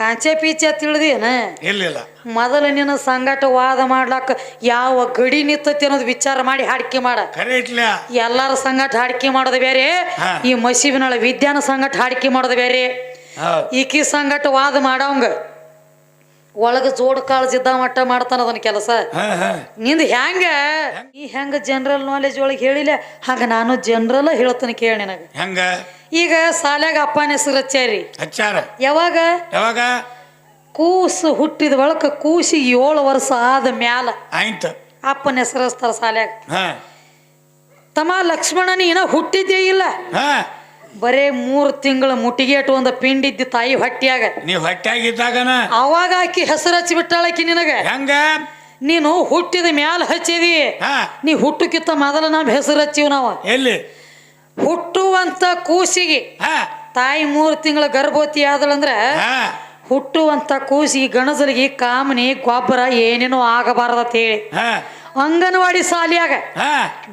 ಕಾಂಚೆ ಪೀಚೆ ತಿಳಿದೇನ ಇಲ್ಲ ಮೊದಲ ನಿನ್ನ ಸಂಗಟ ವಾದ ಮಾಡ್ಲಾಕ ಯಾವ ಗಡಿ ನಿತ್ತತಿ ಅನ್ನೋದು ವಿಚಾರ ಮಾಡಿ ಹಾಡಿಕೆ ಮಾಡ ಖರೆ ಇಟ್ಲ ಎಲ್ಲಾರ ಸಂಗಟ ಹಾಡಿಕೆ ಮಾಡೋದು ಬೇರೆ ಈ ಮಸೀಬಿನಳ ವಿದ್ಯಾನ ಸಂಗಟ ಹಾಡಿಕೆ ಮಾಡೋದು ಬೇರೆ ಈಕಿ ಸಂಗಟ ವಾದ ಮಾಡವಂಗ ಒಳಗ ಜೋಡ್ ಕಾಳಜಿದ್ದ ಮಟ್ಟ ಮಾಡ್ತಾನ ಅದನ್ನ ಕೆಲಸ ನಿಂದ ಹೆಂಗ ಈ ಹೆಂಗ ಜನರಲ್ ನಾಲೆಜ್ ಒಳಗೆ ಹೇಳಿಲ್ಲ ಹಂಗ ನಾನು ಜನರಲ್ ಹೇಳ್ತಾನೆ ಕೇಳಿ ನಿನಗ ಹೆಂಗ ಈಗ ಸಾಲ್ಯಾಗ ಅಪ್ಪನ ಹೆಸರು ಹಚ್ಚಾರಿ ಹಚ್ಚಾರ ಯಾವಾಗ ಯಾವಾಗ ಕೂಸು ಹುಟ್ಟಿದ ಬಳಕ ಕೂಸಿಗೆ 7 ವರ್ಷ ಆದ ಮ್ಯಾಲ ಆಯ್ತು ಅಪ್ಪನ ಹೆಸರು ಹಚ್ತಾರ ಸಾಲ್ಯಾಗ ತಮ್ಮ ಲಕ್ಷ್ಮಣನ ಇನ್ನ ಹುಟ್ಟಿದ್ದೇ ಇಲ್ಲ ಬರೇ 3 ತಿಂಗಳ ಮುಟ್ಟಿಗೆಟ್ಟು ಒಂದು ಪಿಂಡಿದ್ದಿ ತಾಯಿ ಹೊಟ್ಟಿಯಾಗ ನೀವ್ ಹೊಟ್ಟಾಗಿದ್ದಾಗನ ಅವಾಗ ಆಕಿ ಹೆಸರು ಹಚ್ಚಿ ಬಿಟ್ಟಾಳಕಿ ನಿನಗ ಹೆಂಗ ನೀನು ಹುಟ್ಟಿದ ಮ್ಯಾಲ ಹಚ್ಚಿದಿ ನೀ ಹುಟ್ಟಕ್ಕಿಂತ ಮೊದಲ ನಾವ್ ಹೆಸರು ಹಚ್ಚಿವ್ ನಾವ ಎಲ್ಲಿ ಹುಟ್ಟುವಂತ ಕೂಸಿಗೆ ತಾಯಿ 3 ತಿಂಗಳ ಗರ್ಭವತಿ ಆದಳಂದ್ರ ಹುಟ್ಟುವಂತ ಕೂಸಿಗೆ ಗಣಸಲಿಗೆ ಕಾಮನಿ ಗೊಬ್ಬರ ಏನೇನೋ ಆಗಬಾರದತ್ ಹೇಳಿ ಅಂಗನವಾಡಿ ಸಾಲಿಯಾಗ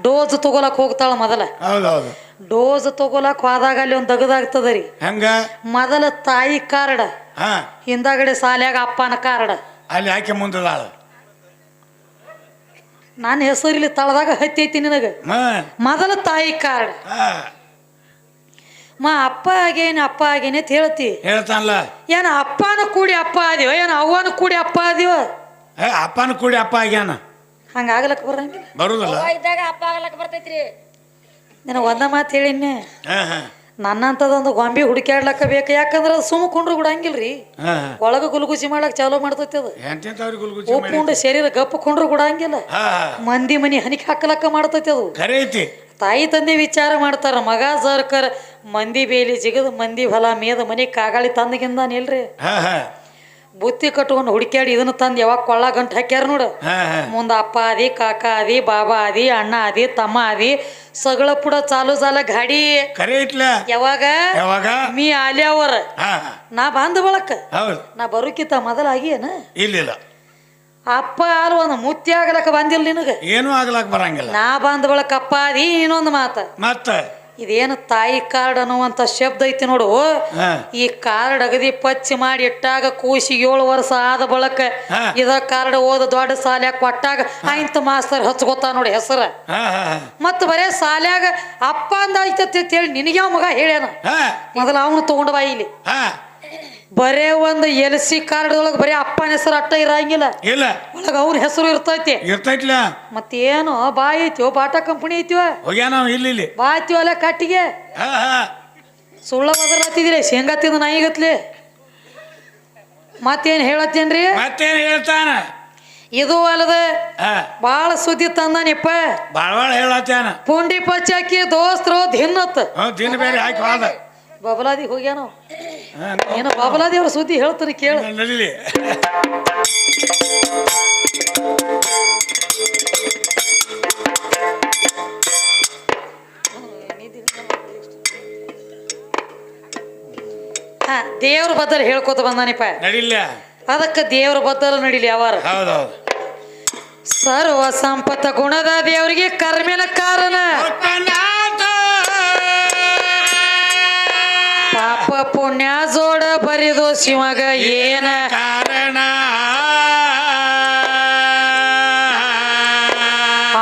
ಡೋಸ್ ತಗೋಲಕ್ ಹೋಗ್ತಾಳ ಮೊದಲ ಡೋಸ್ ತಗೋಲಕ್ ಹೋದಾಗ ಅಲ್ಲಿ ಒಂದ್ ದಗದಾಗ್ತದರಿ ಹೆಂಗ ಮೊದಲ ತಾಯಿ ಕಾರ್ಡ ಹಿಂದಾಗಡೆ ಸಾಲಿಯಾಗ ಅಪ್ಪನ ಕಾರ್ಡ ಅಲ್ಲಿ ಆಕೆ ಮುಂದದಾಳ ನಾನು ಹೆಸರಿಲಿ ತಳದಾಗ ಹತ್ತೈತಿ ನಿನಗ ಮೊದಲ ತಾಯಿ ಕಾರ್ಡ್ ಅಪ್ಪ ಆಗೇನಿ ಅಪ್ಪ ಆಗೇನಿ ಅಂತ ಹೇಳ್ತಾನಲ್ಲ ಏನ ಅಪ್ಪನ ಕೂಡಿ ಅಪ್ಪ ಆದಿವ ಏನ ಅವ್ವನ ಕೂಡಿ ಅಪ್ಪ ಆದಿವ ಅಪ್ಪನ ಕೂಡಿ ಅಪ್ಪ ಆಗ್ಯಾನ ಹಂಗ ಆಗ್ಲಕ್ ಬರಂಗಿಲ್ಲ ಬರುದಿಲ್ಲ ಇದ್ದಾಗ ಅಪ್ಪ ಆಗ್ಲಕ್ ಬರ್ತೈತ್ರಿ ನಿನ ಒಂದ ಮಾತು ಹೇಳಿನ್ನೆ ನನ್ನಂತದೊಂದು ಗೊಂಬಿ ಹುಡುಕ್ಯಾಡ್ಲಕ್ಕ ಬೇಕು ಯಾಕಂದ್ರ ಅದು ಸುಮ್ಮ ಕುಂಡ್ರು ಗುಡಂಗಿಲ್ರಿ ಒಳಗ ಗುಲ್ಗುಸಿ ಮಾಡಕ್ ಚಾಲೂ ಮಾಡ್ತೈತಿ ಅದು ಉಪ್ಪುಂಡು ಶರೀರ ಗಪ್ಪ ಕುಂಡ್ರು ಗುಡಂಗಿಲ್ಲ ಮಂದಿ ಮನಿ ಹನಿಕ್ ಹಾಕಲಕ್ಕ ಮಾಡ್ತೈತಿ ಅದು ತಾಯಿ ತಂದೆ ವಿಚಾರ ಮಾಡ್ತಾರ ಮಗ ಸರ್ಕರ್ ಮಂದಿ ಬೇಲಿ ಜಿಗದ ಮಂದಿ ಹೊಲ ಮೇದ ಮನಿ ಕಾಗಾಳಿ ತಂದಗಿಂದಾನಿಲ್ರಿ ಬುತ್ತಿ ಕಟ್ಕೊಂಡು ಹುಡುಕ್ಯಾಡಿ ಇದನ್ನ ತಂದು ಯಾವಾಗ ಕೊಳ್ಳ ಗಂಟು ಹಾಕ್ಯಾರ ನೋಡು ಮುಂದ ಅಪ್ಪ ಆದಿ ಕಾಕ ಆದಿ ಬಾಬಾ ಆದಿ ಅಣ್ಣ ಆದಿ ತಮ್ಮ ಆದಿ ಸಗಳ ಪುಡ ಚಾಲು ಗಾಡಿ ಯಾವಾಗ ಮೀ ಆಲ್ಯಾವರ ನಾ ಬಂದ ಬಳಕ ನಾ ಬರೋಕಿತ್ತ ಮೊದಲ ಆಗಿಯೇನ ಇಲ್ಲ ಅಪ್ಪ ಆಲ್ ಒಂದು ಮುತ್ತಿ ಆಗ್ಲಕ್ಕ ಬಂದಿಲ್ಲ ನಿನಗ ಏನು ಆಗ್ಲಕ್ ಬರಂಗಿಲ್ಲ ನಾ ಬಂದ ಬಳಕ ಅಪ್ಪ ಆದಿ ಇನ್ನೊಂದು ಮಾತ ಇದೇನು ತಾಯಿ ಕಾರ್ಡ್ ಅನ್ನುವಂತ ಶಬ್ದ ಐತಿ ನೋಡು ಈ ಕಾರ್ಡ್ ಅಗದಿ ಪಚ್ಚಿ ಮಾಡಿ ಇಟ್ಟಾಗ ಕೂಸಿಗೆ 7 ವರ್ಷ ಆದ ಬಳಕ ಇದ ಕಾರ್ಡ್ ಓದ ದೊಡ್ಡ ಸಾಲ್ಯಾಗ ಕೊಟ್ಟಾಗ ಆಯ್ತು ಮಾಸ್ತರ್ ಹಚ್ಕೋತ ನೋಡಿ ಹೆಸರ ಮತ್ತ ಬರೇ ಸಾಲ್ಯಾಗ ಅಪ್ಪ ಅಂದ ಐತತಿ ಹೇಳಿ ನಿನಗೆ ಯಾವ ಮಗ ಹೇಳ್ಯಾನ ಮೊದಲ ಅವನು ತಗೊಂಡ ಬಾ ಇಲ್ಲಿ ಬರೇ ಒಂದು LC ಕಾರ್ಡ್ ಒಳಗ ಬರೀ ಅಪ್ಪನ ಹೆಸರು ಅಟ್ಟ ಇರಂಗಿಲ್ಲ ಒಳಗ ಅವ್ರ ಹೆಸರು ಇರ್ತೈತಿ ಮತ್ತೇನು ಬಾ ಐತಿವ ಬಾಟಾ ಕಂಪನಿ ಐತಿವ ಬಾ ಐತಿವ ಅಲ್ಲ ಕಟ್ಟಿಗೆ ಸುಳ್ಳ ಬದಲಾತಿದ್ರಿ ಶೇಂಗಾ ತಿಂದ ನಾಯಿಗತ್ಲಿ ಮತ್ತೇನ್ ಹೇಳತ್ತೇನ್ರಿ ಮತ್ತೇನ್ ಹೇಳ್ತಾನ ಇದು ಅಲ್ಲದ ಬಾಳ ಸುದ್ದಿ ತಂದಾನಿಪ್ಪ ಬಾಳ ಹೇಳತ್ತಾನ ಪುಂಡಿ ಪಚ್ಚಾಕಿ ದೋಸ್ತರು ದಿನ್ನತ್ ದಿನ ಬೇರೆ ಹಾಕಿ ಹೋದ ಬಬಲಾದಿ ಹೋಗ್ಯಾನ ಏನೋ ಬಬಲಾದಿ ಅವ್ರ ಸುದ್ದಿ ಹೇಳ್ತಾನೆ ಕೇಳ ದೇವ್ರ ಬದ್ದಲ್ ಹೇಳ್ಕೊತ ಬಂದಾನಿಪ್ಪ ನಡಿಲ್ಲ ಅದಕ್ಕೆ ದೇವ್ರ ಬದ್ದಲ್ ನಡಿಲಿ ಯಾವಾರ ಸರ್ವ ಸಂಪತ್ತ ಗುಣದ ದೇವರಿಗೆ ಕರ್ಮೇನ ಕಾರಣ ಪಾಪ ಪುಣ್ಯ ಜೋಡ ಬರಿದು ಶಿವಗ ಏನ ಕಾರಣ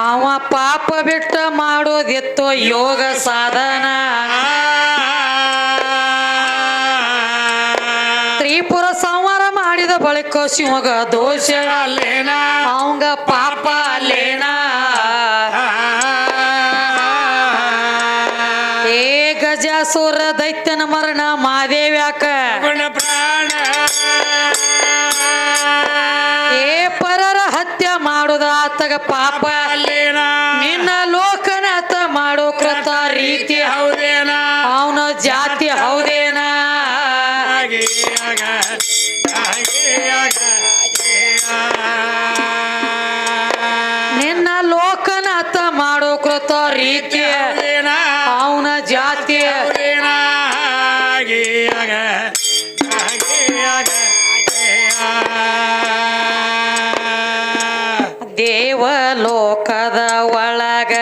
ಅವ ಪಾಪ ಬಿಟ್ಟ ಮಾಡೋದಿತ್ತು ಯೋಗ ಸಾಧನ ತ್ರಿಪುರ ಸಂಹಾರ ಮಾಡಿದ ಬಳಿಕ ಶಿವಗ ದೋಷ ಅಲ್ಲೇನ ಅವಂಗ ಪಾಪ ಅಲ್ಲೇನ ಗಜಾಸುರ ದೈತ್ಯನ ಮರಣ ಮಾದೇವ್ಯಾಕ ಪ್ರಾಣ ಪರರ ಹತ್ಯೆ ಮಾಡುದ ಆತಗ ಪಾಪ ನಿನ್ನ ಲೋಕನಾಥ ಮಾಡೋ ಕೃತ ರೀತಿ ಹೌದೇನ ಅವನ ಜಾತಿ ಹೌದೇನ ನಿನ್ನ ಲೋಕನಾಥ ಮಾಡೋ ಕೃತ ರೀತಿ ಅವನ ಜಾತಿ ದೇವಲೋಕದ ಒಳಗ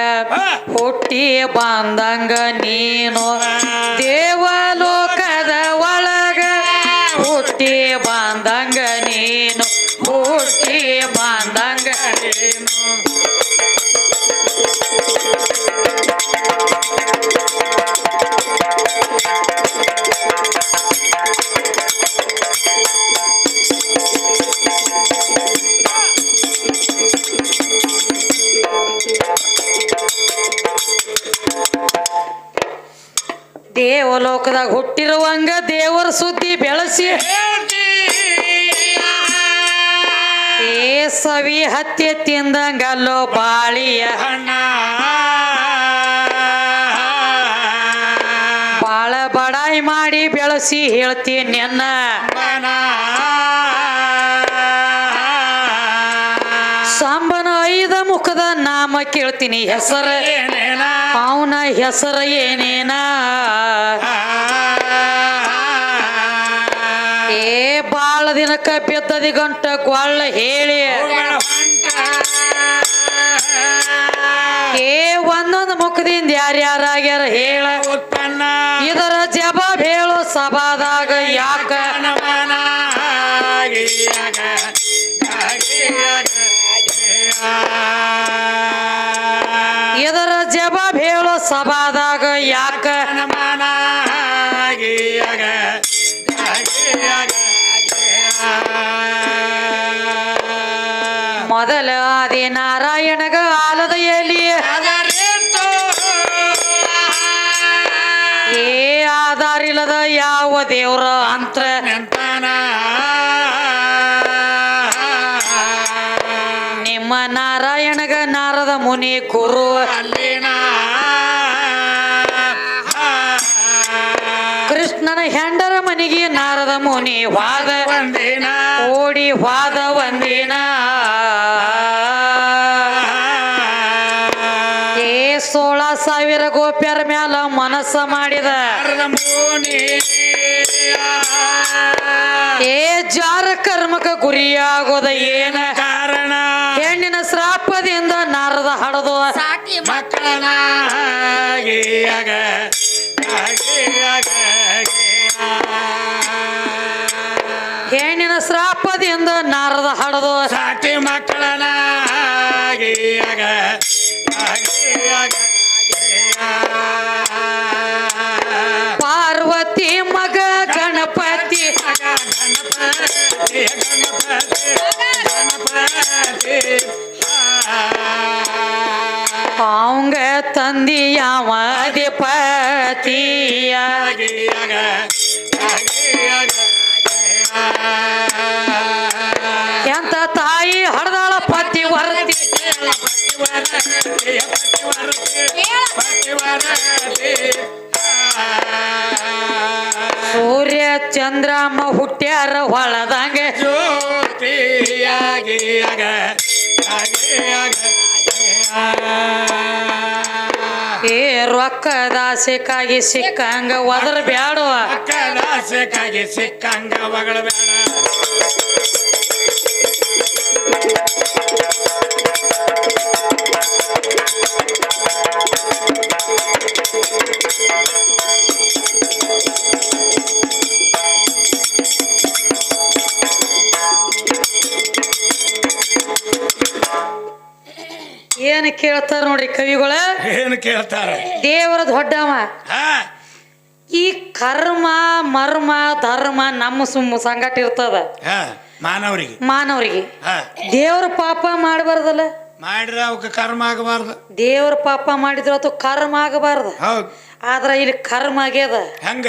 ಹುಟ್ಟಿ ಬಂದಂಗ ನೀನು ದೇವಲೋಕದ ಒಳಗ ಹುಟ್ಟಿ ಹುಟ್ಟಿ ಬಂದಂಗ ನೀನು ಹುಟ್ಟಿ ಬಂದಂಗ ನೀನು ದೇವಲೋಕದಾಗ ಹುಟ್ಟಿರುವಂಗ ದೇವರ ಸುದ್ದಿ ಬೆಳೆಸಿ ಏ ಸವಿ ಹತ್ಯೆ ತಿಂದಂಗಲ್ಲೋ ಬಾಳಿಯ ಹಣ್ಣ ಬಾಳ ಬಡಾಯಿ ಮಾಡಿ ಬೆಳೆಸಿ ಹೇಳ್ತೀನಿ ನಿನ್ನ ಬನ ಸಾಂಬನ ಐದ ಮುಖದ ನಾಮ ಕೇಳ್ತೀನಿ ಹೆಸರ ಏನೇನ ಅವನ ಹೆಸರ ಏನೇನ ಏ ಬಾಳ ದಿನಕ್ಕ ಬಿದ್ದದಿ ಗಂಟ ಗ್ವಾಳ ಹೇಳಿ ಏ ಒಂದೊಂದು ಮುಖದಿಂದ ಯಾರ್ಯಾರಾಗ್ಯಾರ ಹೇಳ ಉತ್ಪನ್ನ ಇದರ ಜವಾಬ್ ಹೇಳು ಸಭಾದಾಗ ಯಾಕ ನಮನ ಇದರ ಜವಾಬ್ ಹೇಳು ಸಭಾದಾಗ ಯಾಕ ನಮನ ಮೊದಲ ಆದಿ ನಾರಾಯಣಗ ಆಲದ ಎಲಿ ಏ ಆಧಾರಿಲ್ಲದ ಯಾವ ದೇವ್ರ ಅಂತ್ರ ನಿಮ್ಮ ನಾರಾಯಣಗ ನಾರದ ಮುನಿ ಗುರು ಕೃಷ್ಣನ ಹೆಂಡರ ಮನೆಗೆ ನಾರದ ಮುನಿ ವಾದ ಓಡಿ ವಾದ ಒಂದಿನ ಏ 16,000 ಗೋಪ್ಯರ ಮ್ಯಾಲ ಮನಸ್ಸ ಮಾಡಿದ ಏ ಜಾರ ಕರ್ಮಕ ಗುರಿಯಾಗೋದ ಏನ ಕಾರಣ ಹೆಣ್ಣಿನ ಶ್ರಾಪದಿಂದ ನಾರದ ಹಡದು ಮಕ್ಕಳನ ಹೆಣ್ಣಿನ ಶ್ರಾಪದಿಂದ ನಾರದ ಹಡದು ಸಾಟಿ ಮಕ್ಕಳನ ಪಾರ್ವತಿ ಮಗ ಗಣಪತಿ ಅವಂಗ ತಂದಿ ಯಾವ ಅಧಿಪತಿಯ ಎಂತ ತಾಯಿ ಹಡದಾಳ ಪತಿ ವರತಿ ಸೂರ್ಯ ಚಂದ್ರಮ್ಮ ಹುಟ್ಟ್ಯಾರ ಹೊಳದಂಗ ಏ ರೊಕ್ಕದ ಆಸೆಕಾಗಿ ಸಿಕ್ಕಂಗ ಒದರ ಬ್ಯಾಡುವ ಆಸೆಕಾಗಿ ಸಿಕ್ಕಂಗ ಮಗಳ ಬೇಡ ಏನ್ ಕೇಳ್ತಾರ ನೋಡ್ರಿ ಕವಿಗಳ ಏನು ಕೇಳ್ತಾರೆ ದೇವರ ದೊಡ್ಡವ ಹಾ ಈ ಕರ್ಮ ಮರ್ಮ ಧರ್ಮ ನಮ್ಮ ಸಂಗಟ ಇರ್ತದ ಹಾ ಮಾನವರಿಗೆ ಮಾನವರಿಗೆ ಹಾ ದೇವ್ರ ಪಾಪ ಮಾಡಬಾರ್ದಲ್ಲ ಮಾಡಿದ್ರೆ ಅವಕ್ಕೆ ಕರ್ಮ ಆಗಬಾರ್ದು ದೇವ್ರ ಪಾಪ ಮಾಡಿದ್ರ ಅದು ಕರ್ಮ ಆಗಬಾರ್ದು ಹೌದು ಆದ್ರ ಇಲ್ಲಿ ಕರ್ಮ ಆಗ್ಯದ ಹಂಗ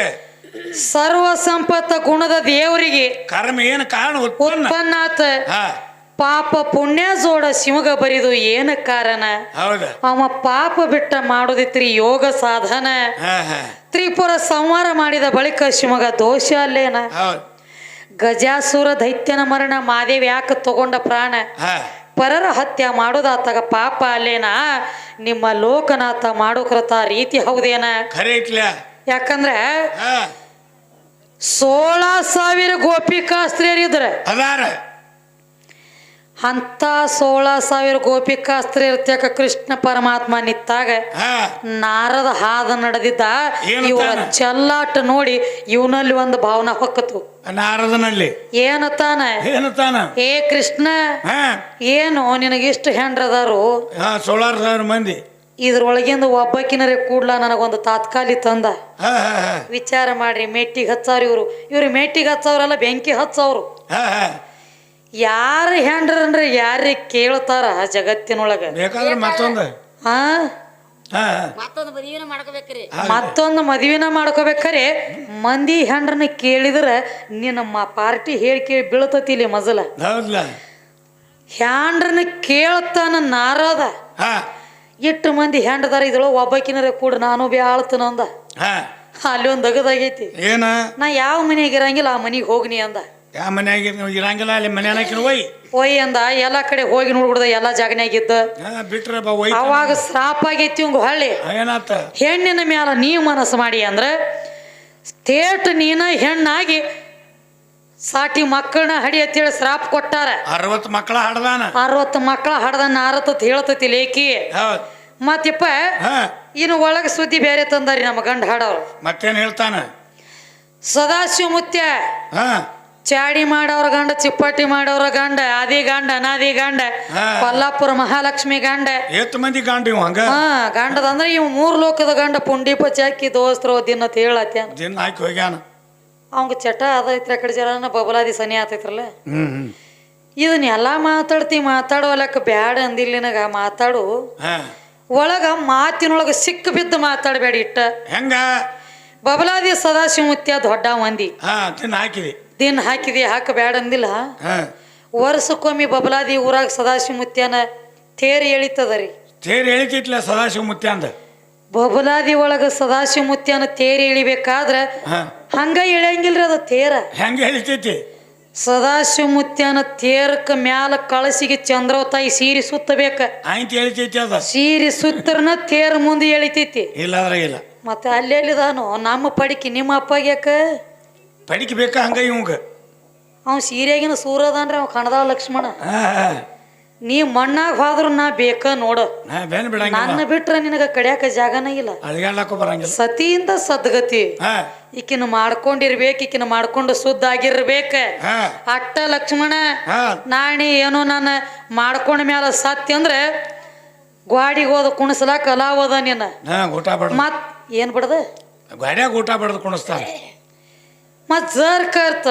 ಸರ್ವ ಸಂಪತ್ತ ಗುಣದ ದೇವರಿಗೆ ಕರ್ಮ ಏನು ಕಾರಣ ಉತ್ಪನ್ನ ಉತ್ಪನ್ನ ಆತ ಹಾ ಪಾಪ ಪುಣ್ಯ ಜೋಡ ಶಿವಗ ಬರಿದು ಏನ ಕಾರಣ ಹೌದ ಅವ ಪಾಪ ಬಿಟ್ಟ ಮಾಡೋದಿತ್ರಿ ಯೋಗ ಸಾಧನ ಹಾ ಹಾ ತ್ರಿಪುರ ಸಂಹಾರ ಮಾಡಿದ ಬಳಿಕ ಶಿವಗ ದೋಷ ಅಲ್ಲೇನ ಹೌದು ಗಜಾಸುರ ದೈತ್ಯನ ಮರಣ ಮಾದೇವಿ ಯಾಕೆ ತಗೊಂಡ ಪ್ರಾಣ ಹಾ ಪರರ ಹತ್ಯೆ ಮಾಡೋದಾತಾಗ ಪಾಪ ಅಲ್ಲೇನ ನಿಮ್ಮ ಲೋಕನಾಥ ಮಾಡೋಕ್ರತ ರೀತಿ ಹೌದೇನ ಖರೆ ಇಟ್ಲ ಯಾಕಂದ್ರೆ ಹಾ 16,000 ಗೋಪಿಕಾಸ್ತ್ರೀಯರಿದ್ರ ಅದಾರ ಅಂತ 16,000 ಗೋಪಿಕಾಸ್ತ್ರೀ ಇರ್ತಕ್ಕ ಕೃಷ್ಣ ಪರಮಾತ್ಮ ನಿತ್ತಾಗ ಹಾ ನಾರದ ಹಾದ ನಡೆದಿದ್ದ ಏನಂತಾನ? ಇವರ ಚೆಲ್ಲಾಟ ನೋಡಿ ಇವನಲ್ಲಿ ಒಂದು ಭಾವನಾ ಹೊಕ್ಕತು. ನಾರದನಲ್ಲಿ ಏನತಾನ ಏನತಾನ? ಏ ಕೃಷ್ಣ, ಹಾ ಏನು ನಿನಗಿಷ್ಟು ಹೆಂಡ್ರದಾರು, 16,000 ಮಂದಿ ಇದ್ರೊಳಗಿಂದ ಒಬ್ಬಕಿನರೇ ಕೂಡ್ಲ ನನಗೊಂದು ತಾತ್ಕಾಲಿ ತಂದ. ಹಾ ಹಾ ಹಾ ವಿಚಾರ ಮಾಡ್ರಿ, ಮೆಟ್ಟಿಗೆ ಹಚ್ಚವ್ರು ಇವ್ರು ಮೆಟ್ಟಿಗೆ ಹಚ್ಚವ್ರಲ್ಲ, ಬೆಂಕಿ ಹಚ್ಚವ್ರು. ಹಾ ಹಾ ಯಾರು ಹೆಂಡ್ರನ್ರಿ ಯಾರಿಗೆ ಕೇಳ್ತಾರ ಜಗತ್ತಿನೊಳಗ? ಬೇಕಾದ್ರೆ ಮತ್ತೊಂದು ಹಾ ಹಾ ಮತ್ತೊಂದು ಮದುವೆನ ಮಾಡ್ಕೋಬೇಕಾರೆ ಮಂದಿ ಹೆಂಡ್ರನ್ನ ಕೇಳಿದ್ರ ನಿನ್ನ ಪಾರ್ಟಿ ಹೇಳಿ ಕೇಳಿ ಬೀಳ್ತತಿ ಇಲ್ಲಿ ಮಜಲ. ಹೌದಲ್ಲ? ಹ್ಯಾಂಡ್ರನ್ನ ಕೇಳ್ತಾನ ನಾರದ. ಹಾ ಎಷ್ಟು ಮಂದಿ ಹೆಂಡ್ರದಾರ ಇದ್ರೊಳಗೆ ಒಬ್ಬಕಿನರ ಕೂಡ ನಾನು ಬ್ಯಾಳ್ತನ ಅಂದ. ಹಾ ಅಲ್ಲಿ ಒಂದು ಅಗದಾಗೈತಿ. ಏನ? ನಾ ಯಾವ ಮನೆಗೆ ಇರಂಗಿಲ್ಲ ಆ ಮನೆಗೆ ಹೋಗ್ನಿ ಅಂದ. ಯಾವ ಮನ್ಯಾಗ ಇರಂಗಿಲ್ಲ ಅಲ್ಲಿ ಮನ್ಯಾನಕಿನ ಒಯ್ ಅಂದ. ಎಲ್ಲಾ ಕಡೆ ಹೋಗಿ ನೋಡ್ಬಿಡ್ದ, ಎಲ್ಲಾ ಜಾಗನ್ಯಾಗಿದ್ದ. ಬಿಟ್ರ ಅವಾಗ ಶ್ರಾಪ ಆಗೈತಿ ಇವಂಗ ಹೊಳ್ಳಿ. ಏನಾತ? ಹೆಣ್ಣಿನ ಮ್ಯಾಲ ನೀ ಮನಸ್ಸು ಮಾಡಿ ಅಂದ್ರ ತೇಟ್ ನೀನ ಹೆಣ್ಣಾಗಿ ಸಾಟಿ ಮಕ್ಕಳನ್ನ ಹಡಿ ಅಂತೇಳಿ ಶ್ರಾಪ ಕೊಟ್ಟಾರ. 60 ಮಕ್ಕಳ ಹಡ್ದಾನ. 60 ಮಕ್ಕಳ ಹಡ್ದ ನಾರತತ್ ಹೇಳ್ತತಿ ಲೇಕಿ. ಹೌದ್ ಮತ್ತಿಪ್ಪ ಹಾ ಇನ್ನು ಒಳಗ ಸುದ್ದಿ ಬೇರೆ ತಂದಾರಿ ನಮ್ಮ ಗಂಡ ಹಾಡವ್ರು. ಮತ್ತೇನ್ ಹೇಳ್ತಾನ? ಸದಾಶಿವ ಮುತ್ಯ ಹಾ ಚಾಡಿ ಮಾಡವ್ರ ಗಂಡ, ಚಿಪ್ಪಾಟಿ ಮಾಡವ್ರ ಗಂಡ, ಆದಿ ಗಂಡ ಅನಾದಿ ಗಂಡ, ಕೊಲ್ಲಾಪುರ ಮಹಾಲಕ್ಷ್ಮಿ ಗಂಡ. ಎಷ್ಟು ಮಂದಿ ಗಂಡ ಇವ್ ಹಂಗ? ಹಾ ಗಂಡದ ಅಂದ್ರೆ ಇವ್ 3 ಲೋಕದ ಗಂಡ. ಪುಂಡಿಪ ಚಾಕಿ ದೋಸ್ತರು ದಿನ ಹೇಳತ್ಯಾನ. ದಿನ ಹಾಕಿ ಹೋಗ್ಯಾನ. ಅವಂಗ ಚಟ ಅದೈತ್ರ ಕಡೆ ಜನ ಬಬಲಾದಿ ಸನಿ ಆತೈತ್ರಲ್ಲ. ಹ್ಮ್ ಇದನ್ನ ಎಲ್ಲಾ ಮಾತಾಡೋಲಕ್ಕ ಬ್ಯಾಡ ಅಂದಿಲ್ಲ ನಿನಗ. ಮಾತಾಡು ಹಾ ಒಳಗ ಮಾತಿನೊಳಗ ಸಿಕ್ಕ ಬಿದ್ದು ಮಾತಾಡಬೇಡ. ಇಟ್ಟ ಹೆಂಗ? ಬಬಲಾದಿ ಸದಾಶಿವ ಮುತ್ಯ ದೊಡ್ಡ ಮಂದಿ. ಹಾ ದಿನ ಹಾಕಿದಿ. ದಿನ ಹಾಕಿದಿ, ಹಾಕ ಬ್ಯಾಡ ಅಂದಿಲ್ಲ. ಹಾ ವರ್ಷಕ್ಕೊಮ್ಮೆ ಬಬಲಾದಿ ಊರಾಗ ಸದಾಶಿವ ಮುತ್ಯನ ತೇರಿ ಎಳಿತದರಿ. ತೇರಿ ಎಳಿತಿತ್ಲ ಸದಾಶಿವ ಮುತ್ಯ ಅಂದ. ಬಬಲಾದಿ ಒಳಗ ಸದಾಶಿವ ಮುತ್ಯನ ತೇರಿ ಎಳಿಬೇಕಾದ್ರ ಹಂಗ ಎಳಿಯಂಗಿಲ್ರಿ ಅದ ತೇರ. ಹೆಂಗ ಎಳಿತೈತಿ? ಸದಾಶಿವ ಮುತ್ಯನ ತೇರಕ್ಕ ಮ್ಯಾಲ ಕಳಸಿಗೆ ಚಂದ್ರವತಾಯಿ ಸೀರೆ ಸುತ್ತಬೇಕ. ಆಯ್ತು ಎಳಿತೈತಿ ಅದ. ಸೀರೆ ಸುತ್ತರನ ತೇರ ಮುಂದೆ ಎಳಿತೈತಿ. ಇಲ್ಲಾದ್ರ ಇಲ್ಲ. ಮತ್ತೆ ಅಲ್ಲೆಲ್ಲಿದಾನು ನಮ್ಮ ಪಡಿಕೆ ನಿಮ್ಮ ಅಪ್ಪಗೆ ಯಾಕ ಪಡಿಕೆ ಬೇಕಾ ಹಂಗ ಇವಂಗ? ಅವ್ ಸೀರೆಗಿನ ಸೂರದಾನ್ರಿ ಅವ್ ಕಣದಾಳ ಲಕ್ಷ್ಮಣ. ನೀ ಮಣ್ಣಾಗ ಹೋದ್ರು ನಾ ಬೇಕ ನೋಡ. ನನ್ನ ಬಿಟ್ರ ನಿನಗ ಕಡ್ಯಾಕ ಜಾಗನ ಇಲ್ಲ. ಅಳಗ್ಯಾಡ್ಲಕ್ಕೂ ಬರಂಗಿಲ್ಲ. ಸತಿಯಿಂದ ಸದ್ಗತಿ. ಈಕಿನ ಮಾಡ್ಕೊಂಡಿರ್ಬೇಕು, ಈಕಿನ ಮಾಡ್ಕೊಂಡು ಶುದ್ಧ ಆಗಿರ್ಬೇಕ. ಅಟ್ಟ ಲಕ್ಷ್ಮಣ. ನಾಣಿ ಏನೋ ನಾನು ಮಾಡ್ಕೊಂಡ ಮ್ಯಾಲ ಸತ್ಯ ಅಂದ್ರೆ ಗ್ವಾಡಿಗೆ ಹೋದ ಕುಣಸಲಾಕ ಅಲಾವದ ನೀನ. ಮತ್ ಏನ್ ಬಿಡದ ಗಾಡ್ಯಾಗ ಊಟ ಬಡ್ದು ಕುಣಿಸ್ತಾರ. ಮತ್ ಜರ್ ಕರ್ತ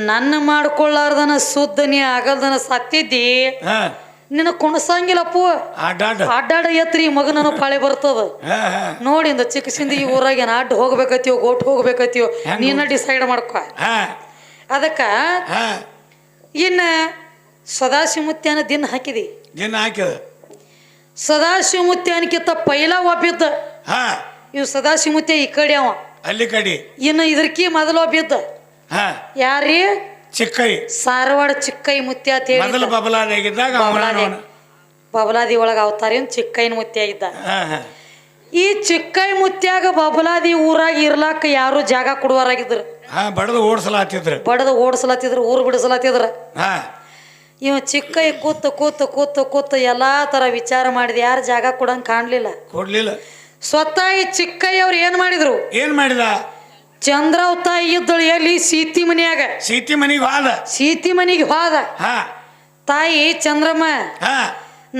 ನನ್ನ ಮಾಡ್ಕೊಳ್ಳಾರ್ದನ ಶುದ್ಧ ನೀ ಆಗಲ್ದನ ಸತ್ತಿದ್ದಿ ನಿನ್ನ ಕುಣಸಂಗಿಲ್ಲಪ್ಪು. ಅಡ್ಡಾಡ ಎತ್ರಿ ಮಗನನ್ನು ಪಾಳೆ ಬರ್ತದ ನೋಡಿಂದ. ಚಿಕ್ಕಸಿಂದ ಈ ಊರಾಗ ಏನ್ ಅಡ್ಡ ಹೋಗ್ಬೇಕತ್ತೀವೋ ಗೋಟ್ ಹೋಗ್ಬೇಕತ್ತೀವೋ ನೀನ ಡಿಸೈಡ್ ಮಾಡ್ಕೊ. ಅದಕ್ಕ ಇನ್ನ ಸದಾಶಿವಮುತ್ಯಾನ ದಿನ ಹಾಕಿದಿ. ದಿನ ಹಾಕಿದ. ಸದಾಶಿವಮುತ್ಯಾನಕ್ಕಿಂತ ಪೈಲ ಒಬ್ಬಿದ್ದ. ಇವ್ ಸದಾಶಿವಮುತ್ಯ ಈ ಕಡೆ ಅವ ಅಲ್ಲಿ ಕಡೆ. ಇನ್ನು ಇದ್ರಕಿ ಮೊದಲು ಒಬ್ಬಿದ್ದ. ಯಾರೀ? ಚಿಕ್ಕೈ. ಸಾರವಾಡ ಚಿಕ್ಕೈ ಮುತ್ಯ ಅಂತ ಹೇಳಿ ಬಬಲಾದಿ ಒಳಗ ಅವತಾರೇನ್ ಚಿಕ್ಕೈನ ಮುತ್ಯ ಇದ್ದ. ಈ ಚಿಕ್ಕೈ ಮುತ್ಯಾಗ ಬಬಲಾದಿ ಊರಾಗ ಇರ್ಲಾಕ ಯಾರು ಜಾಗ ಕೊಡುವರಾಗಿದ್ರು. ಬಡದು ಓಡಿಸಲಾತಿದ್ರು, ಊರು ಬಿಡಿಸಲಾತಿದ್ರ. ಇವ ಚಿಕ್ಕೈ ಕೂತ್ ಎಲ್ಲಾ ತರ ವಿಚಾರ ಮಾಡಿದ. ಯಾರು ಜಾಗ ಕೊಡಂಗ ಕೊಡ್ಲಿಲ್ಲ. ಸ್ವತಃ ಈ ಚಿಕ್ಕೈ ಅವ್ರು ಏನ್ ಮಾಡಿದ? ಚಂದ್ರಾವತಾಯಿ ಇದ್ದಳು ಎಲ್ಲಿ? ಸೀತಿ ಮನಿಯಾಗ. ಸೀತಿ ಮನಿಗೆ ಹೋದ. ತಾಯಿ ಚಂದ್ರಮ್ಮ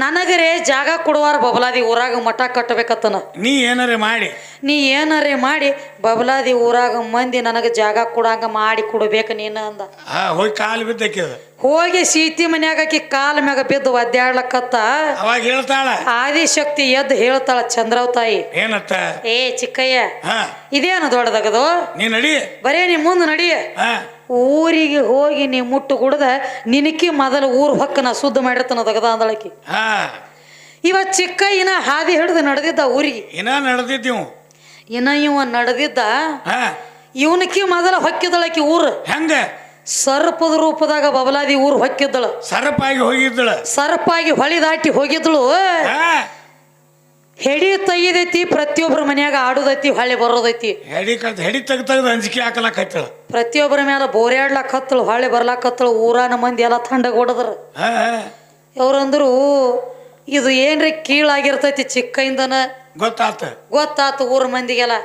ನನಗರೇ ಜಾಗ ಕೊಡುವಾರ ಬಬಲಾದಿ ಊರಾಗ ಮಠ ಕಟ್ಟಬೇಕತ್ತನ. ನೀ ಏನಾರೇ ಮಾಡಿ ಬಬಲಾದಿ ಊರಾಗ ಮಂದಿ ನನಗ ಜಾಗ ಕೊಡಂಗ ಮಾಡಿ ಕೊಡ್ಬೇಕ ನೀನ ಅಂದ. ಹೋಗಿ ಸೀತಿ ಮನ್ಯಾಗ ಆಕಿ ಕಾಲ ಮ್ಯಾಗ ಬಿದ್ದು ಒದ್ದಾಡ್ಲಕತ್ತ. ಅವಾಗ ಹೇಳ್ತಾಳ ಆದಿಶಕ್ತಿ ಎದ್ದು ಹೇಳ್ತಾಳ ಚಂದ್ರಾವತಾಯಿ ಏನತ್ತ? ಏ ಚಿಕ್ಕಯ್ಯ, ಇದೇನು ದೊಡ್ಡದಾಗದು? ಬರೇ ನೀ ಮುಂದ್ ನಡಿಯ. ಊರಿಗೆ ಹೋಗಿ ನೀ ಮುಟ್ಟು ಕುಡ್ದ ನಿನಕಿ ಮೊದಲು ಊರ್ ಹೊಕ್ಕ ನಾ ಶುದ್ಧ ಮಾಡಿರ್ತಾನ ದಗದ ಅಂದಳಕಿ. ಇವ ಚಿಕ್ಕಯ್ಯನ ಹಾದಿ ಹಿಡ್ದು ನಡೆದಿದ್ದ ಊರಿಗೆ. ಇವ ನಡೆದಿದ್ದ. ಇವನಕಿ ಮೊದಲ ಹೊಕ್ಕಿದಳಕಿ ಊರು. ಹೆಂಗ? ಸರ್ಪದ ರೂಪದಾಗ ಬಬಲಾದಿ ಊರು ಹೊಕ್ಕಿದ್ದಳು. ಸರಪಾಗಿ ಹೊಳಿ ದಾಟಿ ಹೋಗಿದ್ದಳು. ಹೆಡಿ ತೆಗಿದೈತಿ, ಪ್ರತಿಯೊಬ್ಬರ ಮನ್ಯಾಗ ಆಡುದೈತಿ, ಹೊಳ್ಳಿ ಬರೋದೈತಿ. ಹೆಡಿ ತೆಗ್ದು ಅಂಜಿಕೆ ಹಾಕಲಾಕೈತಳ. ಪ್ರತಿಯೊಬ್ಬರ ಮೇಲೆ ಬೋರ್ಯಾಡ್ಲಾಕ್ ಹತ್ತಳು, ಹೊಳ್ಳಿ ಬರ್ಲಾಕ್ ಹತ್ತಳು. ಊರಾನ ಮಂದಿ ಎಲ್ಲ ಥಂಡಗ್ ಹೊಡದ್ರ. ಅವ್ರಂದ್ರು ಇದು ಏನ್ರಿ ಕೀಳಾಗಿರ್ತೈತಿ ಚಿಕ್ಕಯಿಂದನ ಗೊತ್ತಾತು ಊರ ಮಂದಿಗೆಲ್ಲ.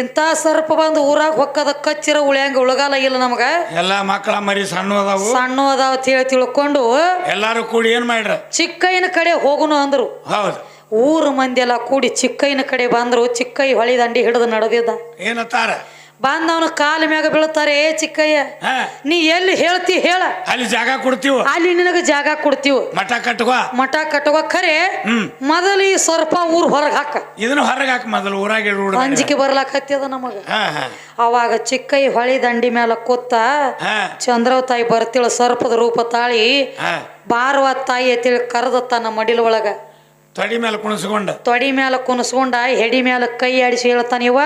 ಇಂಥ ಸರ್ಪ ಬಂದು ಊರಾಗ ಹೊಕ್ಕದ ಕಚ್ಚಿರ ಉಳ್ಯಾಂಗ ಉಳಗಾಲ ಇಲ್ಲ ನಮಗ. ಎಲ್ಲಾ ಮಕ್ಕಳ ಮರಿ ಸಣ್ಣ ಅದಾವ ತಿಳ್ಕೊಂಡು ಎಲ್ಲಾರು ಕೂಡಿ ಏನ್ ಮಾಡ್ರ ಚಿಕ್ಕಯ್ಯನ ಕಡೆ ಹೋಗುನು ಅಂದ್ರು. ಹೌದು, ಊರ ಮಂದಿ ಎಲ್ಲ ಕೂಡಿ ಚಿಕ್ಕಯ್ಯನ ಕಡೆ ಬಂದ್ರು. ಚಿಕ್ಕಯ್ಯ ಹೊಳಿ ದಂಡಿ ಹಿಡಿದು ನಡೆದಿದ್ದ. ಏನತ್ತಾರ ಬಂದವನು ಕಾಲ ಮ್ಯಾಗ ಬೀಳ್ತಾರೆ. ಏ ಚಿಕ್ಕಯ್ಯ, ನೀ ಎಲ್ಲಿ ಹೇಳ್ತಿ ಹೇಳ, ಅಲ್ಲಿ ಜಾಗ ಕೊಡ್ತೀವ, ಅಲ್ಲಿ ನಿನಗ ಜಾಗ ಕೊಡ್ತೀವ, ಮಠ ಕಟ್ಟುವ ಖರೆ ಮೊದಲು ಈ ಸರ್ಪ ಊರ್ ಹೊರಗ್ ಹಾಕ, ಇದನ್ನ ಹೊರಗೆ ಹಾಕ ಮೊದಲು ಊರಾಗ ಅಂಜಿಕೆ ಬರ್ಲಾಕ್ ಹತ್ತದ ನಮಗ. ಅವಾಗ ಚಿಕ್ಕಯ್ಯ ಹೊಳಿ ದಂಡಿ ಮೇಲೆ ಕೂತ ಚಂದ್ರವ ತಾಯಿ ಬರ್ತಿಳ ಸರ್ಪದ ರೂಪ ತಾಳಿ ಬಾರವ ತಾಯಿ ಅಂತೇಳಿ ಕರೆದ ತನ್ನ ಮಡಿಲ ಒಳಗ ತೊಡಿ ಮೇಲೆ ಕುಣಿಸ್ಕೊಂಡ ಹೆಡಿ ಮೇಲೆ ಕೈ ಆಡಿಸಿ ಹೇಳ್ತಾನ, ಇವ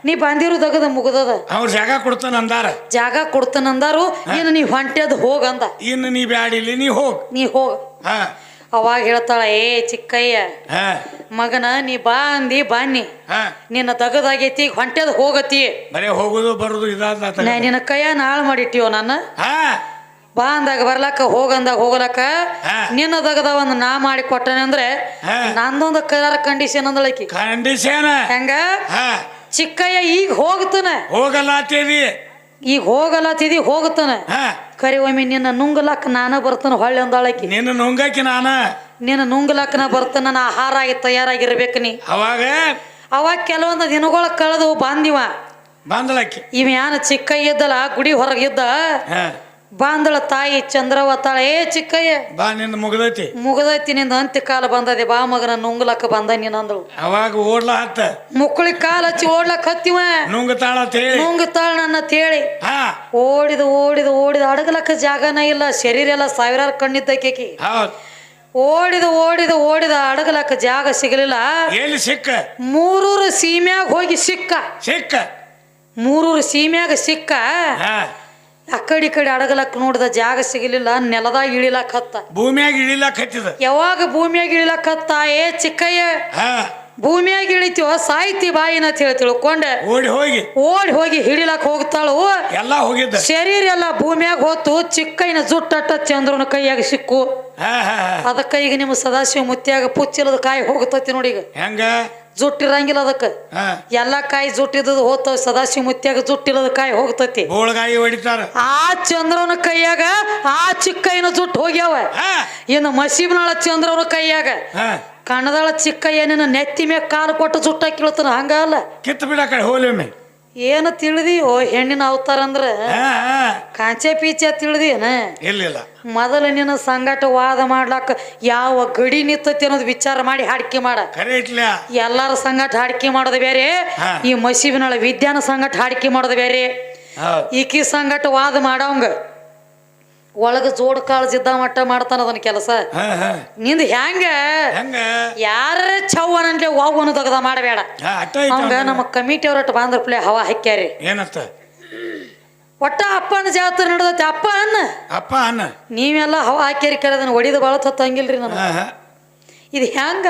ನೀ ಬಂದಿರೋದಗದ ಮುಗದದ, ಅವ್ರ ಜಾಗ ಕೊಡ್ತಾನಂದಾರು. ಇನ್ನು ನೀ ಹೊಂಟೆದ್ ಹೋಗಂದ. ಇನ್ನು ನೀ ಬ್ಯಾಡಿಲಿ ನೀ ಹೋಗ. ಅವಾಗ ಹೇಳ್ತಾಳ, ಏ ಚಿಕ್ಕಯ್ಯ ಮಗನ, ನೀ ಬಾ ಅಂದಿ ಬಾನಿ, ನಿನ್ನ ದಗದಾಗೈತಿ, ಹೊಂಟೆದ್ ಹೋಗತಿ, ಬರೇ ಹೋಗುದು ಬರುದು ಇದಾದ ನಿನ್ನ ಕೈಯ ನಾಳ್ ಮಾಡಿಟ್ಟಿವ ನನ್ನ. ಬಾ ಅಂದಾಗ ಬರ್ಲಾಕ, ಹೋಗಂದಾಗ ಹೋಗ್ಲಕ್ಕ, ನಿನ್ನದಗದ ಒಂದು ನಾ ಮಾಡಿ ಕೊಟ್ಟನೆ ಅಂದ್ರೆ ನಂದೊಂದು ಕರಾರ ಕಂಡೀಷನ್ ಅಂದಳಕಿ. ಹೆಂಗ ಚಿಕ್ಕಯ್ಯ ಈಗ ಹೋಗ್ತಾನ, ಈಗ ಹೋಗಲ್ಲತ್ತಿದಿ ಹೋಗ್ತಾನ, ಕರಿ ಒಮ್ಮೆ ನಿನ್ನ ನುಂಗಲಾಕ ನಾನ ಬರ್ತಾನ ಹೊಳ್ಳಿ ಅಂದಾಳಕಿ. ನಿನ್ನ ನುಂಗಲಾಕ ನಾ ಬರ್ತಾನ, ನನ್ನ ಆಹಾರ ಆಗಿ ತಯಾರಾಗಿರ್ಬೇಕು ನೀ. ಅವಾಗ ಕೆಲವೊಂದು ದಿನಗಳ ಕಳೆದು ಬಂದಿವ ಇವ ಯಾನ ಚಿಕ್ಕಯ್ಯ ಇದ್ದಲ್ಲ ಗುಡಿ ಹೊರಗಿದ್ದ. ಬಾಂದಳ ತಾಯಿ ಚಂದ್ರವ ತಾಳ, ಏ ಚಿಕ್ಕಯ್ಯ ಬಾ, ನಿಂದ ಮುಗದೈತಿ ನಿಂದ ಅಂತ್ಯ ಕಾಲ ಬಂದದೆ, ಬಾ ಮಗನ ನುಂಗ್ಲಕ್ಕ ಬಂದ ನೀನ್ ಅಂದಳು. ಅವಾಗ ಓಡ್ಲಾ ಹತ್ತ ಮುಕ್ಕಳಿಗೆ ಕಾಲ ಹಚ್ಚಿ ಓಡ್ಲಕ್ ಹತ್ತಿವ, ನುಂಗತಾಳ ನನ್ನ ತೇಳಿ ಓಡಿದ ಅಡಗಲಕ್ಕ ಜಾಗನ ಇಲ್ಲ, ಶರೀರ ಎಲ್ಲ ಸಾವಿರಾರು ಕಣ್ಣಿದ್ದಕಿ. ಓಡಿದ ಅಡಗಲಕ್ಕ ಜಾಗ ಸಿಗಲಿಲ್ಲ. ಮೂರೂರು ಸೀಮ್ಯಾಗ ಹೋಗಿ ಸಿಕ್ಕ ಮೂರೂರು ಸೀಮ್ಯಾಗ ಸಿಕ್ಕ. ಅಕಡಿ ಕಡೆ ಅಡಗಲಕ್ ನೋಡಿದ ಜಾಗ ಸಿಗಲಿಲ್ಲ, ನೆಲದಾಗ ಇಳಿಲಾಕ್ ಹತ್ತ, ಭೂಮಿಯಾಗ ಇಳಿಲಾಕ್ ಹತ್ತಿದ. ಯಾವಾಗ ಭೂಮಿಯಾಗ ಇಳಿಲಾಕ್ ಹತ್ತ, ಏ ಚಿಕ್ಕಯ್ಯ ಭೂಮಿಯಾಗ ಇಳಿತೀವ ಸಾಯ್ತಿ ಬಾಯಿನ ತಿಳ್ಕೊಂಡೆ ಓಡಿ ಹೋಗಿ ಹಿಡಿಲಾಕ್ ಹೋಗ್ತಾಳು. ಎಲ್ಲಾ ಹೋಗಿದ್ದ ಶರೀರ ಎಲ್ಲ ಭೂಮಿಯಾಗ ಹೋತು. ಚಿಕ್ಕಯ್ಯನ ಜುಟ್ಟಟ್ಟ ಚಂದ್ರನ ಕೈಯಾಗ ಸಿಕ್ಕು. ಅದಕ್ಕ ಈಗ ನಿಮ್ಮ ಸದಾಶಿವ ಮುತ್ಯಾಗ ಪುಚ್ಚಿಲ್ಲದ ಕಾಯಿ ಹೋಗ್ತತಿ ನೋಡಿ. ಈಗ ಹೆಂಗ ಜುಟ್ಟಿರಂಗಿಲ್ಲ ಅದಕ್ಕ, ಎಲ್ಲಾ ಕಾಯಿ ಜುಟ್ಟಿದ್ದು ಹೋಗ್ತಾವ. ಸದಾಶಿವ ಮುತ್ಯಾಗ ಜುಟ್ಟಿಲ್ಲದ ಕಾಯಿ ಹೋಗ್ತತಿ. ಆ ಚಂದ್ರನ ಕೈಯಾಗ ಆ ಚಿಕ್ಕಯ್ಯನ ಜುಟ್ಟು ಹೋಗ್ಯಾವ. ಇನ್ನು ಮಸೀಬ್ನಾಳ ಚಂದ್ರನ ಕೈಯಾಗ ಕಣದಾಳ ಚಿಕ್ಕಯ್ಯನ ನೆತ್ತಿ ಮ್ಯಾಗ ಕಾಲು ಕೊಟ್ಟು ಜುಟ್ಟ ಕೀಳ್ತಾನ. ಹಂಗ ಅಲ್ಲ, ಕಿತ್ತು ಬಿಡ ಕಡೆ ಹೋಲಿಮ್ಮೆ. ಏನು ತಿಳಿದಿಯೋ ಹೆಣ್ಣಿನ ಅವತಾರ ಅಂದ್ರ ಕಾಂಚೆ ಪೀಚೆ ತಿಳಿದಿಯನ? ಇಲ್ಲ. ಮೊದಲು ನಿನ್ನ ಸಂಗಟ ವಾದ ಮಾಡ್ಲಾಕ ಯಾವ ಗಡಿ ನಿಂತತಿ ಅನ್ನೋದು ವಿಚಾರ ಮಾಡಿ ಹಾಡಿಕೆ ಮಾಡ. ಎಲ್ಲಾರ ಸಂಗಟ ಹಾಡಿಕೆ ಮಾಡೋದು ಬೇರೆ, ಈ ಮಸೀಬಿನಾಳ ವಿದ್ಯಾನ ಸಂಗಟ ಹಾಡಿಕೆ ಮಾಡೋದು ಬೇರೆ. ಈಕಿ ಸಂಗಟ ವಾದ ಮಾಡವಂಗ ಒಳಗ ಜೋಡ್ ಕಾಳಜಿದ್ದ ಮಟ್ಟ ಮಾಡ್ತಾನ ಅದನ್ನ ಕೆಲಸ. ನಿಂದ ಹೆಂಗ ಯಾರ ಚವ್ವನಂದ್ರೆ ವಾವನು ತಗದ ಮಾಡಬೇಡ. ಅವಂಗ ನಮ್ಮ ಕಮಿಟಿ ಅವ್ರಟ್ಟು ಬಾಂದ್ರ ಪ್ಲೇ ಹವಾ ಹಾಕ್ಯಾರಿ. ಏನತ್ತ ಒಟ್ಟ ಅಪ್ಪನ ಜಾತ್ರೆ ನಡೆದೈತಿ. ಅಪ್ಪ ಅನ್ನ ನೀವೆಲ್ಲ ಹವಾ ಹಾಕ್ಯಾರಿ ಕೇಳದನ್ನ ಹೊಡಿದ ಬಾಳ ಹಂಗಿಲ್ರಿ ನಾನು. ಇದು ಹೆಂಗ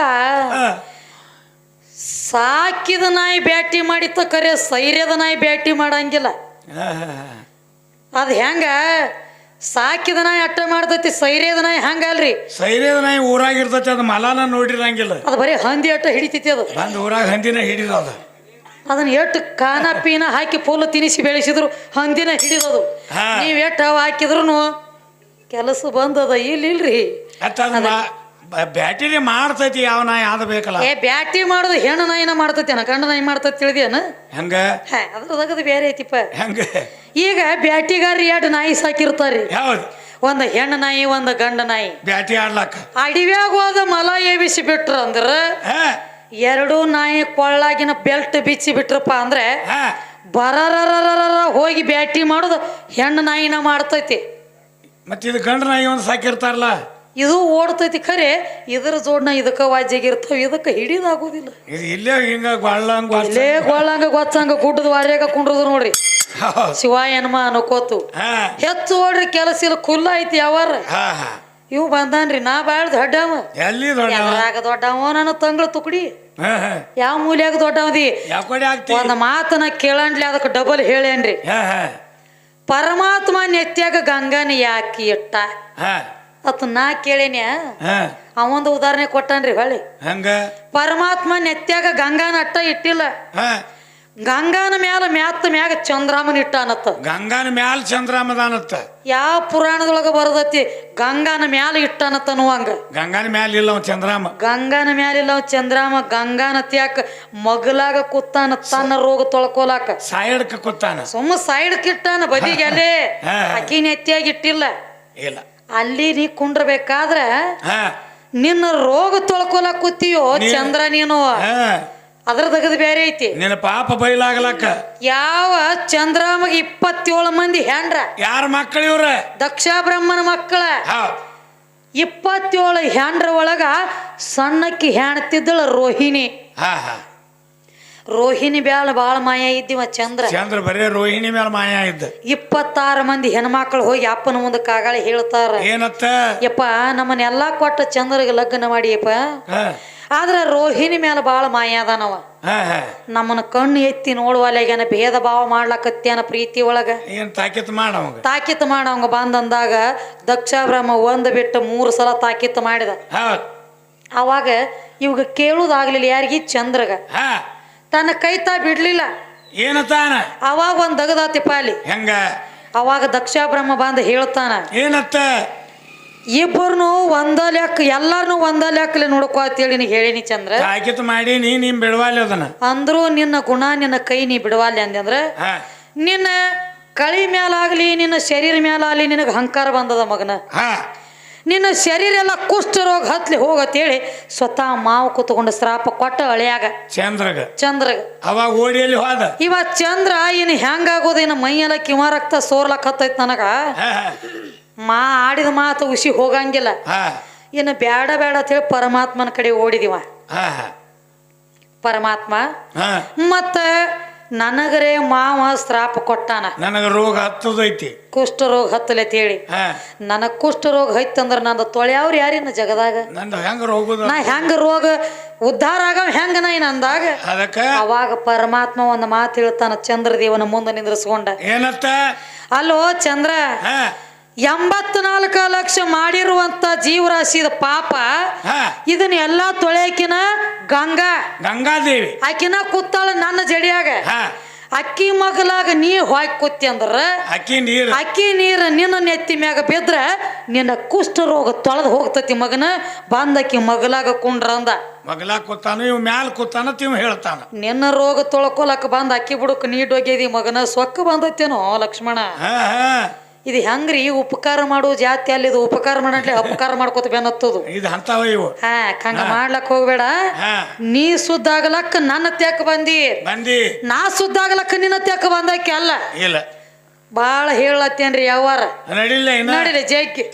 ಸಾಕಿದ ನಾಯಿ ಬ್ಯಾಟಿ ಮಾಡಿತ್ತ ಕರೆ ಸೈರ್ಯದ ನಾಯಿ ಬ್ಯಾಟಿ ಮಾಡಂಗಿಲ್ಲ. ಅದ್ ಹೆಂಗ ಸಾಕಿದ ನಾಯಿ ಅಟ್ಟ ಮಾಡ್ತೈತಿ, ಸೈರ್ಯದ ನಾಯಿ ಹಂಗಲ್ರಿ. ಸೈರ್ಯದ ನಾಯಿ ಊರಾಗಿರ್ತೈತಿ, ಅದ್ ಮಲಾನ ನೋಡಿರಂಗಿಲ್ಲ. ಅದು ಬರೀ ಹಂದಿ ಅಟ್ಟ ಹಿಡಿತೈತಿ. ಅದು ಬಂದ್ ಊರಾಗ ಹಂದಿನ ಹಿಡಿದ. ಅದನ್ನ ಎಷ್ಟು ಕಾನ ಪೀನ ಹಾಕಿ ಫುಲ್ ತಿನಿಸಿ ಬೆಳೆಸಿದ್ರು ಹಂದಿನ ಹಿಡಿದದು. ನೀವ್ ಎಟ್ಟು ಅವ ಹಾಕಿದ್ರು ಕೆಲಸ ಬಂದದ. ಇಲ್ರಿ ಬ್ಯಾಟಿರಿ ಮಾಡ್ತೈತಿ. ಯಾವ ನಾಯಿ ಆದ ಬೇಕಲ್ಲ. ಬ್ಯಾಟಿ ಮಾಡೋದು ಹೆಣ್ಣು ನಾಯಿನ ಮಾಡ್ತೈತಿ, ಗಂಡ ನಾಯಿ ಮಾಡ್ತೈತಿ ತಿಳಿದೇನ? ಹಂಗ ಅದ್ರದಾಗದು ಬೇರೆ ಐತಿಪ್ಪ. ಹೆಂಗ ಈಗ ಬ್ಯಾಟಿಗಾರ ಎರಡು ನಾಯಿ ಸಾಕಿರ್ತಾರಿ. ಯಾವ್ದು? ಒಂದ್ ಹೆಣ್ಣು ನಾಯಿ, ಒಂದ್ ಗಂಡ ನಾಯಿ. ಬ್ಯಾಟಿ ಆಡ್ಲಾಕ ಅಡಿವ್ಯಾಗ ಹೋದ ಮಲ ಎಬಿಸಿ ಬಿಟ್ರ ಅಂದ್ರ ಎರಡೂ ನಾಯಿ ಕೊಳ್ಳಾಗಿನ ಬೆಲ್ಟ್ ಬಿಚ್ಚಿ ಬಿಟ್ರಪ್ಪ ಅಂದ್ರೆ ಬರರ ಹೋಗಿ ಬ್ಯಾಟಿ ಮಾಡೋದು ಹೆಣ್ಣು ನಾಯಿನ ಮಾಡ್ತೈತಿ. ಮತ್ತ ಇದು ಗಂಡ ನಾಯಿ ಒಂದ್ ಸಾಕಿರ್ತಾರಲ್ಲ, ಇದು ಓಡ್ತೈತಿ. ಖರೆ ಇದ್ರ ಜೋಡ್ನ ಇದಕ್ಕ ವಾಜ್ಯಾಗಿರ್ತಾವ, ಇದಕ್ಕ ಹಿಡಿದಾಗುದಿಲ್ಲ. ಇಲ್ಲೇ ಹಿಂಗ ಗೊಳ್ಳಂಗ ಗೊತ್ತಂಗ ಗುಡ್ಡದ ವಾರ್ಯಾಗ ಕುಂಡ್ರದು ನೋಡ್ರಿ. ಶಿವಾಯನ್ಮ ಅನ್ಕೋತು ಹೆಚ್ಚು ಓಡ್ರಿ ಕೆಲಸ ಇಲ್ಲ. ಕುಲ್ಲ ಐತಿ ಯಾವಾರ ಇವ್ ಬಂದಾನ್ರಿ ನಾ ಬಾಳ್ ದೊಡ್ಡವ ಎಲ್ಲಿ ದೊಡ್ಡ ಎದ್ರಾಗ ದೊಡ್ಡವ ನನ್ನ ತಂಗಳ ತುಕಡಿ ಹಾ ಹಾ ಯಾವ ಮೂಲ್ಯಾಗ ದೊಡ್ಡವದಿ ಯಾವ ಕಡೆ ಆಗ್ತಿ ಒಂದ್ ಮಾತನ ಕೇಳಂಡ್ಲಿ ಅದಕ್ಕೆ ಡಬಲ್ ಹೇಳೇನ್ರಿ ಹಾ ಹಾ ಪರಮಾತ್ಮ ನೆತ್ಯಾಗ ಗಂಗಾನ ಯಾಕೆ ಇಟ್ಟ ಹಾ ಅತ್ ನಾ ಕೇಳೇನ್ಯ ಹಾ ಅವಂದು ಉದಾಹರಣೆ ಕೊಟ್ಟಾನ್ರಿ ಹೊಳ್ಳಿ ಹಂಗ ಪರಮಾತ್ಮ ನೆತ್ಯಾಗ ಗಂಗಾನ ಅಟ್ಟ ಇಟ್ಟಿಲ್ಲ ಹಾ ಗಂಗಾನ ಮ್ಯಾಲ ಮ್ಯಾಗ ಚಂದ್ರಾಮನ್ ಇಟ್ಟಾನತ್ತ ಗಂಗಾನ ಮ್ಯಾಲ ಚಂದ್ರಾಮದಾನತ್ತ ಯಾವ ಪುರಾಣದೊಳಗ ಬರದತಿ ಗಂಗಾನ ಮ್ಯಾಲ ಇಟ್ಟಾನತ್ತ ಅನ್ನುವಂಗ ಗಂಗಾನ ಮ್ಯಾಲ ಇಲ್ಲ ಅವ ಚಂದ್ರಾಮ ಗಂಗಾನ ಮ್ಯಾಲಿಲ್ಲ ಅವ ಚಂದ್ರಾಮ ಗಂಗಾನ ತ್ಯಾಕ ಮಗಲಾಗ ಕೂತಾನ ತನ್ನ ರೋಗ ತೊಳ್ಕೊಲಾಕ ಸಾಯಡ್ಕ ಕೂತಾನ ಸುಮ್ಮ ಸೈಡ್ ಇಟ್ಟಾನ ಬದಿಗೆ ಅಲ್ಲೇ ಹಾ. ಅಕ್ಕಿ ನೆತ್ತಿಯಾಗಿ ಇಟ್ಟಿಲ್ಲ ಇಲ್ಲ ಅಲ್ಲಿ ನೀ ಕುಂಡ್ರಬೇಕಾದ್ರ ಹಾ ನಿನ್ನ ರೋಗ ತೊಳ್ಕೊಲಾಕ ಕೂತೀಯೋ ಚಂದ್ರ ನೀನು ಹಾ ಅದ್ರ ತೆಗದ್ ಬೇರೆ ಐತಿ ನಿನ್ನ ಪಾಪ ಬಯಲಾಗ್ಲಕ್ಕ ಯಾವ ಚಂದ್ರಾಮಗ 27 ಮಂದಿ ಹೆಂಡ್ರ ಯಾರ ಮಕ್ಕಳು ಇವ್ರ ದಕ್ಷ ಬ್ರಹ್ಮನ ಮಕ್ಕಳ ಹಾ 27 ಹೆಂಡ್ರ ಒಳಗ ಸಣ್ಣಕ್ಕಿ ಹೆಣ್ತಿದ್ದಳ ರೋಹಿಣಿ ಹಾ ಹಾ ರೋಹಿಣಿ ಬ್ಯಾಳ ಬಾಳ ಮಾಯ ಇದ್ದಿವ ಚಂದ್ರ ಚಂದ್ರ ಬರೇ ರೋಹಿಣಿ ಮೇಲೆ ಮಾಯ ಇದ್ದ 26 ಮಂದಿ ಹೆಣ್ಮಕ್ಳು ಹೋಗಿ ಅಪ್ಪನ ಮುಂದೆ ಕಾಗಾಳಿ ಹೇಳ್ತಾರ ಏನತ್ತ ಯಪ್ಪ ನಮ್ಮನ್ನೆಲ್ಲಾ ಕೊಟ್ಟ ಚಂದ್ರಗೆ ಲಗ್ನ ಮಾಡಿಯಪ್ಪ ಹಾ ಆದ್ರ ರೋಹಿಣಿ ಮೇಲೆ ಬಾಳ ಮಾಯ ಅದಾನವ ಹಾ ಹಾ ನಮ್ಮನ್ನ ಕಣ್ಣು ಎತ್ತಿ ನೋಡುವಲ್ಯಾಗನ ಭೇದ ಭಾವ ಮಾಡ್ಲಕತ್ಯಾನ ಪ್ರೀತಿ ಒಳಗ ಏನ್ ತಾಕೀತ್ ಮಾಡವಂಗ ತಾಕೀತ್ ಮಾಡವಂಗ ಬಂದಂದಾಗ ದಕ್ಷ ಬ್ರಹ್ಮ ಒಂದ್ ಬಿಟ್ಟು 3 ಸಲ ತಾಕೀತ್ ಮಾಡಿದ ಹೌದ್ ಅವಾಗ ಇವಾಗ ಕೇಳುದಾಗ್ಲಿಲ್ಲ ಯಾರಿಗಿ ಚಂದ್ರಗ ಹಾ ತನ್ನ ಕೈ ತಾ ಬಿಡ್ಲಿಲ್ಲ ಏನತ್ತಾನ ಅವಾಗ ಒಂದ್ ದಗದಾತಿ ಪಾಲಿ ಹೆಂಗ ಅವಾಗ ದಕ್ಷ ಬ್ರಹ್ಮ ಬಂದ ಹೇಳ್ತಾನ ಏನತ್ತ ಇಬ್ಬರನು ಒಂದ ಲೆಕ್ಕ ಎಲ್ಲಾರನು ಒಂದ ಲೆಕ್ಕಲೆ ನೋಡ್ಕೋ ಅಂತೇಳಿ ನೀ ಹೇಳಿನಿ ಚಂದ್ರ ತಾಕೀತ್ ಮಾಡಿ ನೀನ್ ಬಿಡವಾಲಿ ಅದನ್ನ ಅಂದ್ರು ನಿನ್ನ ಗುಣ ನಿನ್ನ ಕೈ ನೀ ಬಿಡವಾಲಿ ಅಂದ್ರ ಹಾ ನಿನ್ನ ಕಳಿ ಮ್ಯಾಲಾಗ್ಲಿ ನಿನ್ನ ಶರೀರ ಮ್ಯಾಲಾಗ್ಲಿ ನಿನಗೆ ಅಹಂಕಾರ ಬಂದದ ಮಗನ ಹಾ ನಿನ್ನ ಶರೀರ ಎಲ್ಲ ಕುಷ್ಠ ರೋಗ ಹತ್ಲಿ ಹೋಗತ್ತೇಳಿ ಸ್ವತಃ ಮಾವು ಕೂತ್ಕೊಂಡು ಶ್ರಾಪ ಕೊಟ್ಟ ಅಳಿಯಾಗ ಚಂದ್ರಗ ಅವಾಗ ಓಡಿಯಲ್ಲಿ ಹೋದ ಇವ ಚಂದ್ರ ಇನ್ ಹೆಂಗಾಗೋದು ಇನ್ನು ಮೈಯೆಲ್ಲ ಕಿವ ರಕ್ತ ಸೋರ್ಲಕ್ ಹತ್ತೈತ್ ನನಗ ಆಡಿದ ಮಾತು ಉಸಿ ಹೋಗಂಗಿಲ್ಲ ಇನ್ನು ಬೇಡ ಬೇಡ ಅಂತೇಳಿ ಪರಮಾತ್ಮನ ಕಡೆ ಓಡಿದಿವ ಪರಮಾತ್ಮ ಮತ್ತ ನನಗರೇ ಮಾವ ಶ್ರಾಪ ಕೊಟ್ಟಾನ ನನಗ ರೋಗ ಹತ್ತದೈತಿ ಕುಷ್ಠ ರೋಗ ಹತ್ತಲೆ ಅಂತೇಳಿ ನನಗ್ ಕುಷ್ಠ ರೋಗ ಹೈತಂದ್ರ ನಂದು ತೊಳೆಯವ್ರ ಯಾರಿನ ಜಗದಾಗ ನಾ ಹೆಂಗ ರೋಗ ಉದ್ಧಾರ ಆಗವ ಹೆಂಗ ನಾ ಅಂದಾಗ ಅವಾಗ ಪರಮಾತ್ಮ ಒಂದು ಮಾತು ಹೇಳ್ತಾನ ಚಂದ್ರದೇವನ ಮುಂದೆ ನಿಂದ್ರಿಸ್ಕೊಂಡ ಏನತ್ತ ಅಲ್ಲೋ ಚಂದ್ರ 84 ಲಕ್ಷ ಮಾಡಿರುವಂತ ಜೀವರಾಶಿದ ಪಾಪ ಇದನ್ನ ಎಲ್ಲಾ ತೊಳೆಯಕಿನ ಗಂಗಾದೇವಿ ಆಕಿನ ಕೂತಾಳ ನನ್ನ ಜಡಿಯಾಗ ಅಕ್ಕಿ ಮಗಲಾಗ ನೀ ಹೋಗಿ ಕೂತಿ ಅಂದ್ರ ಅಕ್ಕಿ ನೀರ ನಿನ್ನ ನೆತ್ತಿ ಮ್ಯಾಗ ಬಿದ್ರ ನಿನ್ನ ಕುಷ್ಠ ರೋಗ ತೊಳೆದು ಹೋಗ್ತತಿ ಮಗನ ಬಂದಕ್ಕಿ ಮಗಲಾಗ ಕುಂಡ್ರ ಅಂದ ಮಗಲಾಗ ಕೂತಾನ ಇವ್ ಮ್ಯಾಲ ಕೂತಾನ ತಿವ್ ಹೇಳ್ತಾನ ನಿನ್ನ ರೋಗ ತೊಳ್ಕೊಲಕ್ ಬಂದ ಅಕ್ಕಿ ಬುಡಕ್ ನೀ ಡೊಗ್ಯದಿ ಮಗನ ಸೊಕ್ಕ ಬಂದತ್ತೇನೋ ಲಕ್ಷ್ಮಣ ಇದು ಹೆಂಗ್ರಿ ಉಪಕಾರ ಮಾಡುವ ಜಾತಿ ಅಲ್ಲಿ ಇದು ಉಪಕಾರ ಮಾಡಂಟ್ಲಿ ಅಪಕಾರ ಮಾಡ್ಕೋತ ಬೆನ್ನತ್ತದು ಹಂಗ ಮಾಡ್ಲಕ್ ಹೋಗ್ಬೇಡ ನೀ ಸುದ್ದ ಆಗ್ಲಕ್ಕ ನನ್ನ ತ್ಯಾಕ ಬಂದಿ ನಾ ಸುದ್ದ ಆಗ್ಲಕ್ಕ ನಿನ್ನ ತ್ಯಾಕ ಬಂದಕ್ಕೆ ಅಲ್ಲ ಬಾಳ ಹೇಳತ್ತೇನ್ರಿ ಯಾವಾರ ನಡಿಲ್ಲ ಜೈಗಿ